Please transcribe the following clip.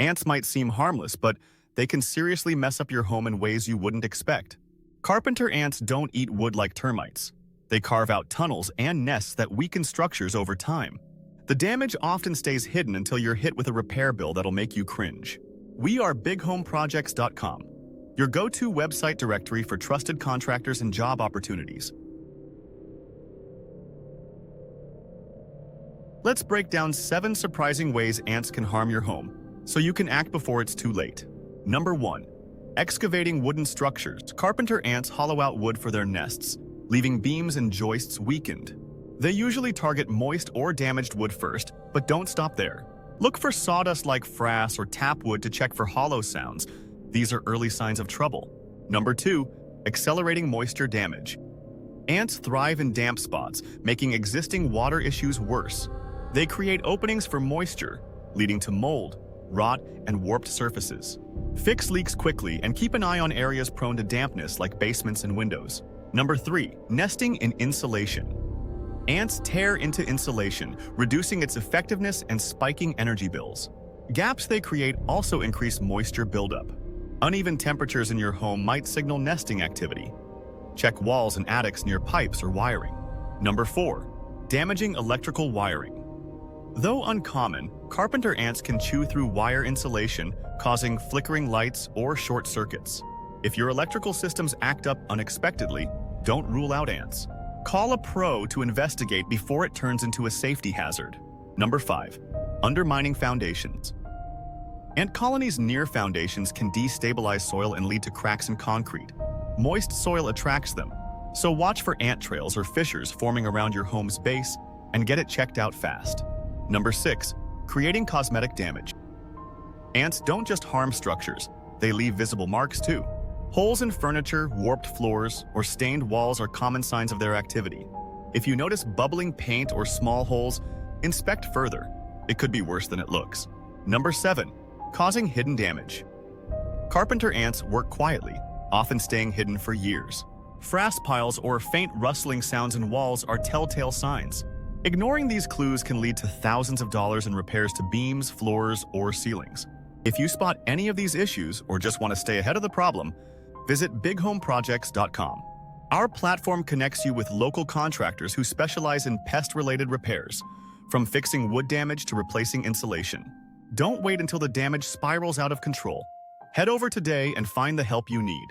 Ants might seem harmless, but they can seriously mess up your home in ways you wouldn't expect. Carpenter ants don't eat wood like termites. They carve out tunnels and nests that weaken structures over time. The damage often stays hidden until you're hit with a repair bill that'll make you cringe. We are bighomeprojects.com, your go-to website directory for trusted contractors and job opportunities. Let's break down 7 surprising ways ants can harm your home, so you can act before it's too late. Number 1. Excavating wooden structures. Carpenter ants hollow out wood for their nests, leaving beams and joists weakened. They usually target moist or damaged wood first, but don't stop there. Look for sawdust like frass or tap wood to check for hollow sounds. These are early signs of trouble. Number 2. Accelerating moisture damage. Ants thrive in damp spots, making existing water issues worse. They create openings for moisture, leading to mold, rot, and warped surfaces. Fix leaks quickly and keep an eye on areas prone to dampness like basements and windows. Number 3. Nesting in insulation. Ants tear into insulation, reducing its effectiveness and spiking energy bills. Gaps they create also increase moisture buildup. Uneven temperatures in your home might signal nesting activity. Check walls and attics near pipes or wiring. Number 4. Damaging electrical wiring. Though uncommon, carpenter ants can chew through wire insulation, causing flickering lights or short circuits. If your electrical systems act up unexpectedly, don't rule out ants. Call a pro to investigate before it turns into a safety hazard. Number 5. Undermining foundations. Ant colonies near foundations can destabilize soil and lead to cracks in concrete. Moist soil attracts them, so watch for ant trails or fissures forming around your home's base and get it checked out fast. Number 6. Creating cosmetic damage. Ants don't just harm structures, they leave visible marks too. Holes in furniture, warped floors, or stained walls are common signs of their activity. If you notice bubbling paint or small holes, inspect further. It could be worse than it looks. Number 7. Causing hidden damage. Carpenter ants work quietly, often staying hidden for years. Frass piles or faint rustling sounds in walls are telltale signs. Ignoring these clues can lead to thousands of dollars in repairs to beams, floors, or ceilings. If you spot any of these issues or just want to stay ahead of the problem, visit bighomeprojects.com. Our platform connects you with local contractors who specialize in pest-related repairs, from fixing wood damage to replacing insulation. Don't wait until the damage spirals out of control. Head over today and find the help you need.